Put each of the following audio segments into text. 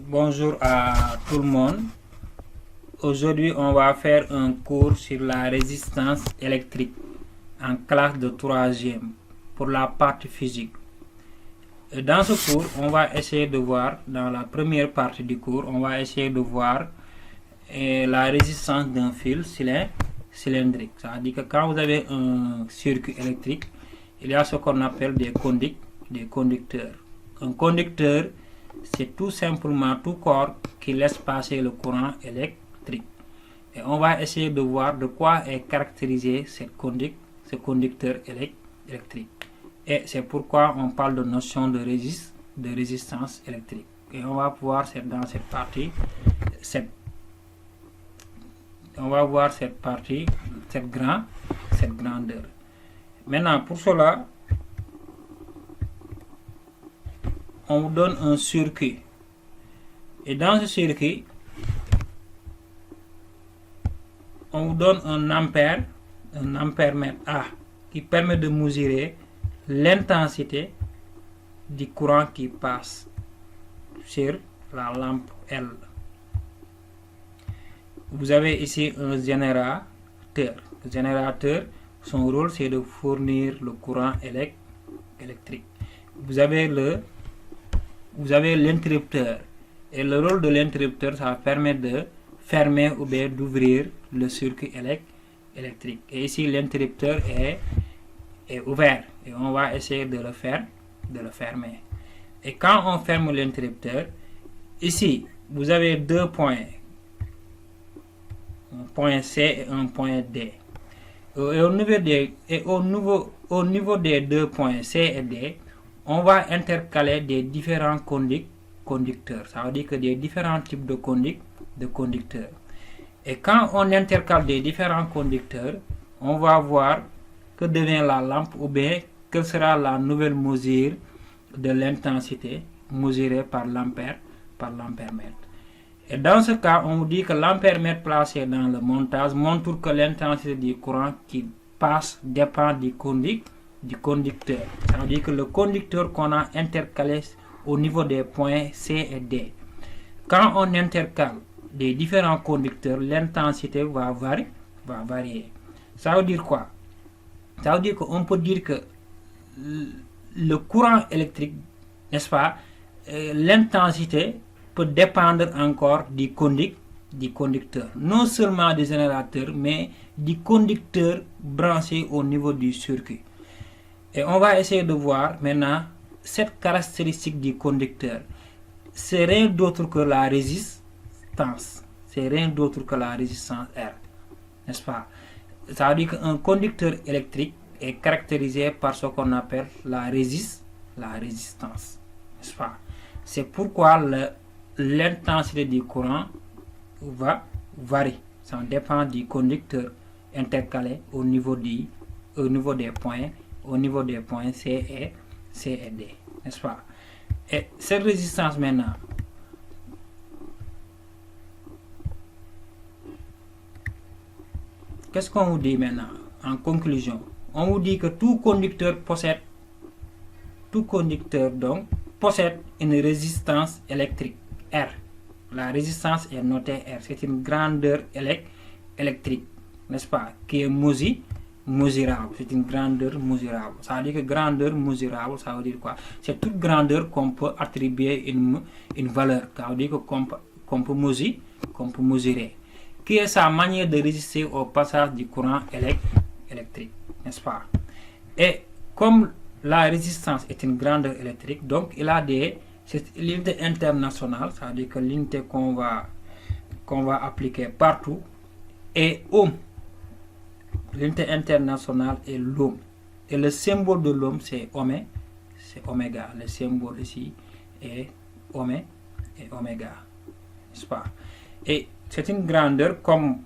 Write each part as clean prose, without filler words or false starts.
Bonjour à tout le monde. Aujourd'hui, on va faire un cours sur la résistance électrique en classe de 3e pour la partie physique. Et dans ce cours, on va essayer de voir, dans la première partie du cours, on va essayer de voir la résistance d'un fil cylindrique. C'est-à-dire que quand vous avez un circuit électrique, il y a ce qu'on appelle des conducteurs. Un conducteur, c'est tout simplement tout corps qui laisse passer le courant électrique. Et on va essayer de voir de quoi est caractérisé ce conducteur électrique. Et c'est pourquoi on parle de notion de résistance électrique. Et on va voir dans cette partie, cette grandeur. Maintenant, pour cela, on vous donne un circuit. Et dans ce circuit, on vous donne un ampère-mètre A, qui permet de mesurer l'intensité du courant qui passe sur la lampe L. Vous avez ici un générateur. Le générateur, son rôle, c'est de fournir le courant électrique. Vous avez l'interrupteur. Et le rôle de l'interrupteur, ça permet de fermer ou bien d'ouvrir le circuit électrique. Et ici, l'interrupteur est ouvert. Et on va essayer de le fermer. Et quand on ferme l'interrupteur, ici, vous avez deux points. Un point C et un point D. Et au niveau des deux points C et D, on va intercaler des différents conducteurs. Ça veut dire que des différents types de conducteurs. Et quand on intercale des différents conducteurs, on va voir que devient la lampe ou bien quelle sera la nouvelle mesure de l'intensité mesurée par l'ampère-mètre. Et dans ce cas, on vous dit que l'ampère-mètre placé dans le montage montre que l'intensité du courant qui passe dépend du conducteur. Ça veut dire que le conducteur qu'on a intercalé au niveau des points C et D. Quand on intercale des différents conducteurs, l'intensité va varier. Ça veut dire quoi? Ça veut dire qu'on peut dire que le courant électrique, n'est-ce pas, l'intensité peut dépendre encore du conducteur. Non seulement du générateur, mais du conducteur branché au niveau du circuit. Et on va essayer de voir maintenant cette caractéristique du conducteur. C'est rien d'autre que la résistance. C'est rien d'autre que la résistance R. N'est-ce pas? Ça veut dire qu'un conducteur électrique est caractérisé par ce qu'on appelle la résistance. N'est-ce pas? C'est pourquoi l'intensité du courant varie. Ça dépend du conducteur intercalé au niveau des points C et D, n'est-ce pas? Et cette résistance maintenant, qu'est-ce qu'on vous dit maintenant en conclusion? On vous dit que tout conducteur donc possède une résistance électrique R. La résistance est notée R. C'est une grandeur électrique, n'est-ce pas, qui est mesurable. C'est une grandeur mesurable. Ça veut dire que grandeur mesurable, ça veut dire quoi? C'est toute grandeur qu'on peut attribuer une valeur. Ça veut dire qu'on peut mesurer. Qui est sa manière de résister au passage du courant électrique, n'est-ce pas? Et comme la résistance est une grandeur électrique, donc il a c'est l'unité internationale, ça veut dire que l'unité qu'on va appliquer partout est ohm. L'unité internationale est l'ohm. Et le symbole de l'ohm, c'est oméga. Le symbole ici est oméga. N'est-ce pas? Et c'est une grandeur comme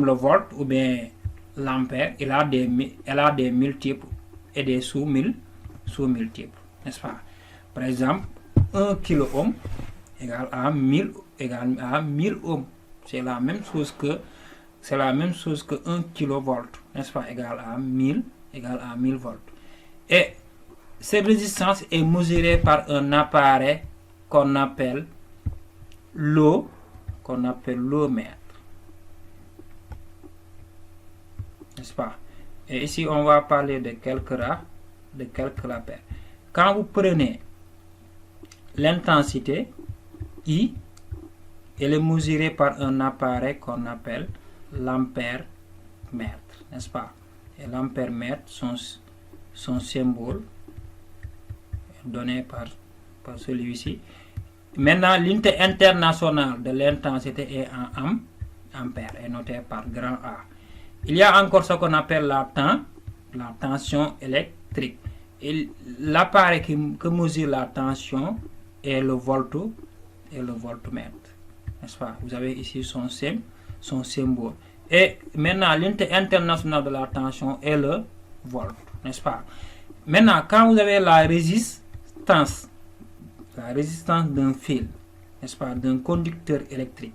le volt ou bien l'ampère. Elle a des multiples et des sous-multiples. N'est-ce pas? Par exemple, 1 kilo-ohm égale à 1000 ohms. C'est la même chose que 1 kilovolt, n'est-ce pas, égale à 1000 volts. Et cette résistance est mesurée par un appareil qu'on appelle l'eau, qu'on appelle l'eau-mètre. N'est-ce pas? Et ici, on va parler de quelques rappels. Quand vous prenez l'intensité I, elle est mesurée par un appareil qu'on appelle l'ampère-mètre, n'est-ce pas? Et l'ampère-mètre, son symbole donné par celui-ci. Maintenant, l'unité internationale de l'intensité est en ampères, est notée par grand A. Il y a encore ce qu'on appelle la tension électrique. Et l'appareil qui mesure la tension est le voltmètre, n'est-ce pas? Vous avez ici son symbole. Et maintenant, l'unité internationale de la tension est le volt, n'est-ce pas? Maintenant, quand vous avez la résistance d'un fil, n'est-ce pas, d'un conducteur électrique,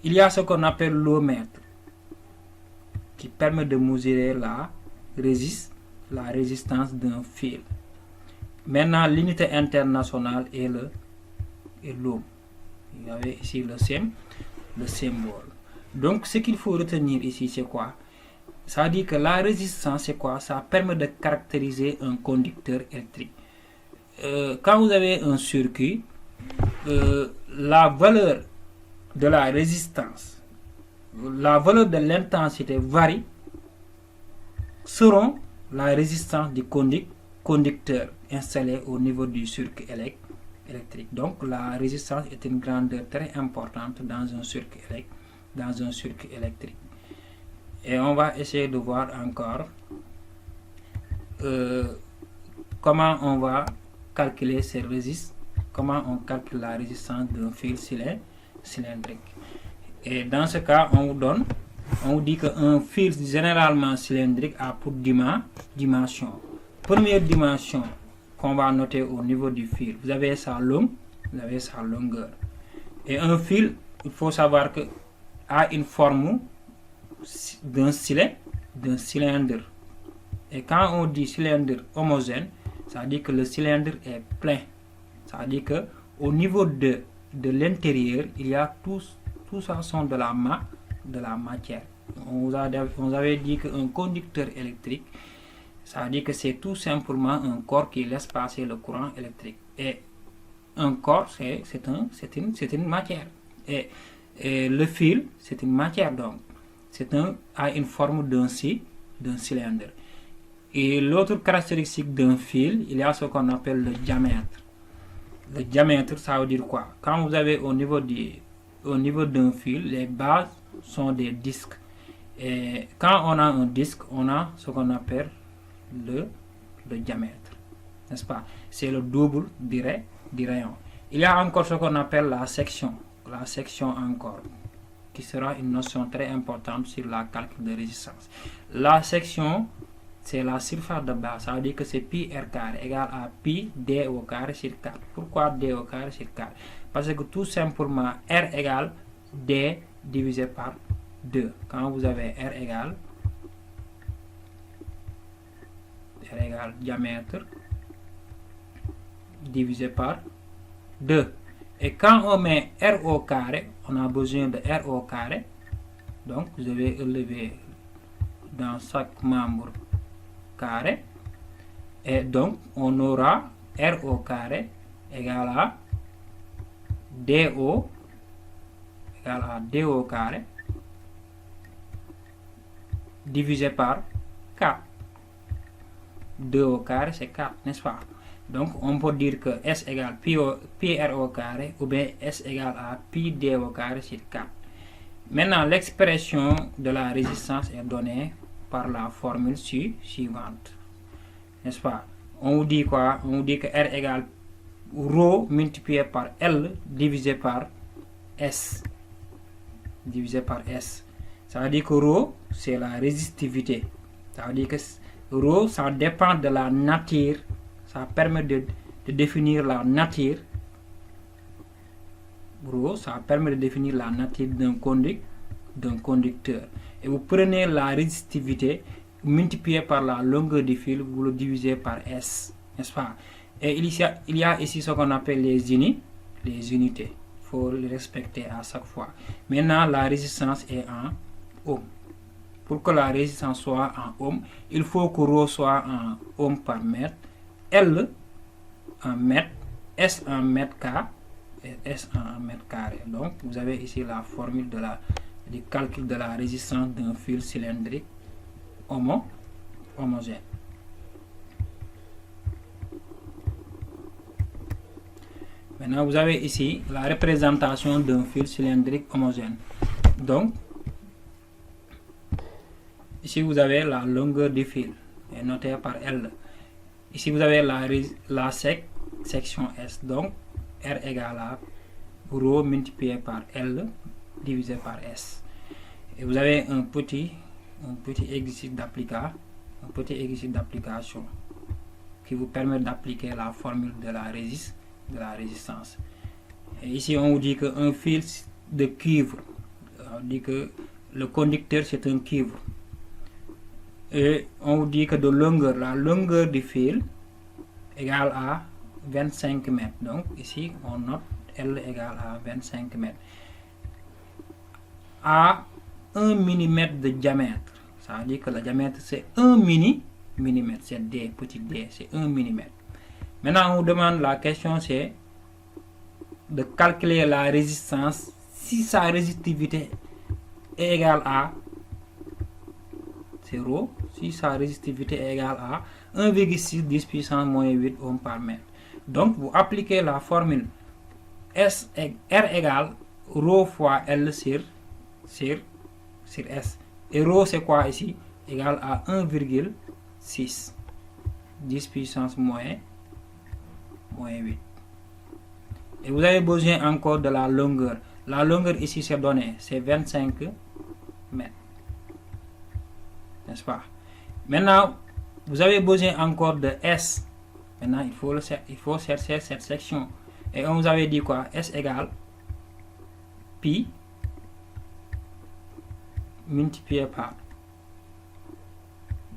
il y a ce qu'on appelle l'ohmètre qui permet de mesurer la résistance d'un fil. Maintenant, l'unité internationale est l'ohm. Vous avez ici le symbole. Donc, ce qu'il faut retenir ici, c'est quoi? Ça dit que la résistance, c'est quoi? Ça permet de caractériser un conducteur électrique. Quand vous avez un circuit, la valeur de la résistance, la valeur de l'intensité varie selon la résistance du conducteur installé au niveau du circuit électrique. Donc, la résistance est une grandeur très importante dans un circuit électrique. Et on va essayer de voir encore comment on va calculer ces résistances, comment on calcule la résistance d'un fil cylindrique. Et dans ce cas, on vous dit qu'un fil généralement cylindrique a pour dimension. Première dimension qu'on va noter au niveau du fil, vous avez sa longueur. Et un fil, il faut savoir que a une forme d'un cylindre. Et quand on dit cylindre homogène, ça veut dire que le cylindre est plein. Ça veut dire que au niveau de l'intérieur, il y a tout ça sont de la matière. On vous avait dit qu'un conducteur électrique, ça veut dire que c'est tout simplement un corps qui laisse passer le courant électrique. Et un corps, c'est une matière. Et le fil, c'est une matière, donc a une forme d'un cylindre. Et l'autre caractéristique d'un fil, il y a ce qu'on appelle le diamètre. Le diamètre, ça veut dire quoi? Quand vous avez au niveau d'un fil, les bases sont des disques. Et quand on a un disque, on a ce qu'on appelle le diamètre, n'est-ce pas? C'est le double du rayon. Il y a encore ce qu'on appelle la section encore, qui sera une notion très importante sur la calcul de résistance. La section, c'est la surface de base, ça veut dire que c'est pi r carré égale à pi d au carré sur 4. Pourquoi d au carré sur 4? Parce que tout simplement r égale d divisé par 2. Quand vous avez r égale diamètre divisé par 2. Et quand on met r au carré, on a besoin de r au carré. Donc, je vais élever dans chaque membre carré. Et donc, on aura r au carré égale à do carré divisé par 4. 2 au carré, c'est 4, n'est-ce pas? Donc, on peut dire que S égale pi r au carré ou bien S égale à pi d au carré sur 4. Maintenant, l'expression de la résistance est donnée par la formule suivante, n'est-ce pas? On vous dit quoi? On vous dit que R égale ρ multiplié par L divisé par S. Ça veut dire que ρ, c'est la résistivité. Ça veut dire que ρ, ça dépend de la nature. Ça permet de définir la nature. ρ, ça permet de définir la nature d'un conducteur. Et vous prenez la résistivité, multiplié par la longueur du fil, vous le divisez par S, n'est-ce pas? Et il y a ici ce qu'on appelle les unités. Il faut le respecter à chaque fois. Maintenant, la résistance est en ohms. Pour que la résistance soit en ohms, il faut que ρ soit en ohms par mètre, L en mètre, S en mètre carré et S en mètre carré. Donc, vous avez ici la formule du calcul de la résistance d'un fil cylindrique homogène. Maintenant, vous avez ici la représentation d'un fil cylindrique homogène. Donc, ici vous avez la longueur du fil, est notée par L. Ici vous avez la section S. Donc, R égale à ρ multiplié par L divisé par S. Et vous avez un petit exercice d'application qui vous permet d'appliquer la formule de la résistance. Et ici on vous dit qu'un fil de cuivre, on dit que le conducteur c'est un cuivre, et on vous dit que la longueur du fil égale à 25 mètres. Donc ici on note L égale à 25 mètres. À 1 mm de diamètre, ça veut dire que le diamètre c'est 1 millimètre, c'est D, petit d, c'est 1 mm. Maintenant on vous demande, la question c'est de calculer la résistance si sa résistivité est égale à 0, si sa résistivité est égale à 1,6 10 puissance moins 8 ohms par mètre. Donc vous appliquez la formule R égale ρ fois L sur S. Et ρ c'est quoi ici? Égal à 1,6 10 puissance moins 8. Et vous avez besoin encore de la longueur. La longueur ici c'est donné, c'est 25 mètres. N'est-ce pas? Maintenant, vous avez besoin encore de S. Maintenant, il faut chercher cette section. Et on vous avait dit quoi? S égale pi multiplié par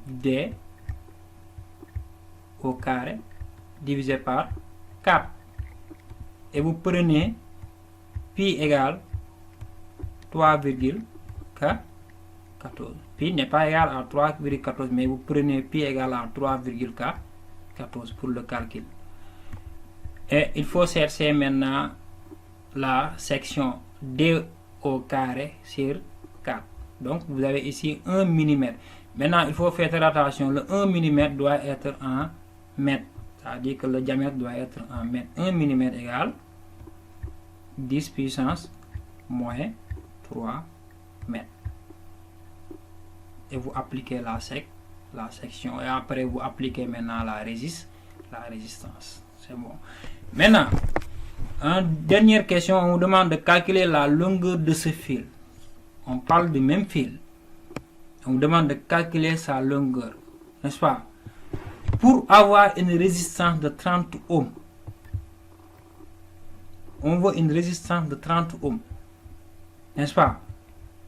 D au carré divisé par 4. Et vous prenez pi égale 3,14. Pi n'est pas égal à 3,14, mais vous prenez pi égale à 3,14 pour le calcul. Et il faut chercher maintenant la section D au carré sur 4. Donc vous avez ici 1 mm. Maintenant il faut faire attention, le 1 mm doit être en mètres. C'est-à-dire que le diamètre doit être en mètres. 1 mm égale 10 puissance moins 3 mètres. Et vous appliquez la section. Et après vous appliquez maintenant la résistance. C'est bon. Maintenant, en dernière question, on vous demande de calculer la longueur de ce fil. On parle du même fil. On vous demande de calculer sa longueur. N'est-ce pas? Pour avoir une résistance de 30 ohms, on veut une résistance de 30 ohms. N'est-ce pas?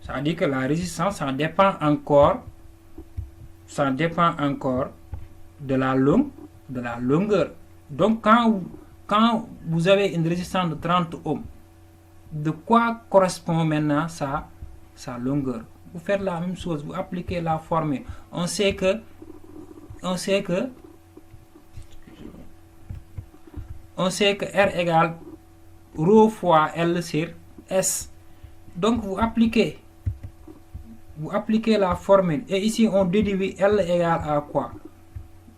Ça veut dire que la résistance, ça dépend encore de la longueur. Donc quand vous avez une résistance de 30 ohms, de quoi correspond maintenant sa longueur? Vous faites la même chose, vous appliquez la formule. On sait que R égale ρ fois L sur S. Donc vous appliquez la formule. Et ici on déduit L égale à quoi?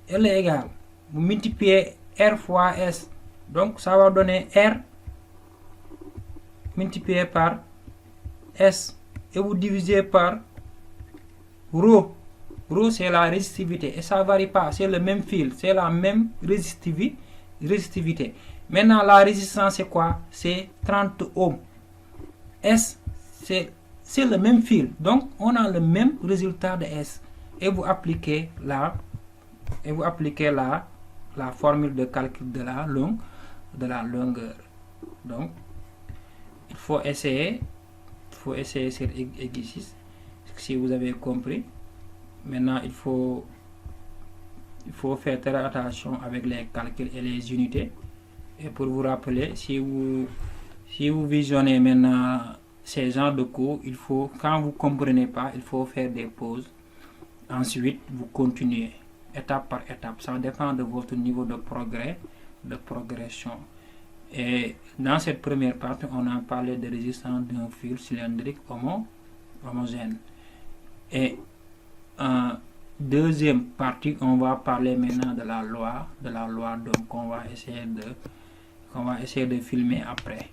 L égale, vous multipliez R fois S. Donc ça va donner R multiplié par S. Et vous divisez par ρ. ρ c'est la résistivité. Et ça ne varie pas. C'est le même fil. C'est la même résistivité. Maintenant la résistance c'est quoi? C'est 30 ohms. S c'est le même fil. Donc on a le même résultat de S. Et vous appliquez la formule de calcul de la longueur. Donc il faut essayer cet exercice si vous avez compris. Maintenant il faut faire très attention avec les calculs et les unités. Et pour vous rappeler, si Si vous visionnez maintenant ces genres de cours, il faut, quand vous ne comprenez pas, il faut faire des pauses. Ensuite, vous continuez étape par étape. Ça dépend de votre niveau de progrès, de progression. Et dans cette première partie, on a parlé de résistance d'un fil cylindrique homogène. Et en deuxième partie, on va parler maintenant de la loi d'Ohm qu'on va essayer de filmer après.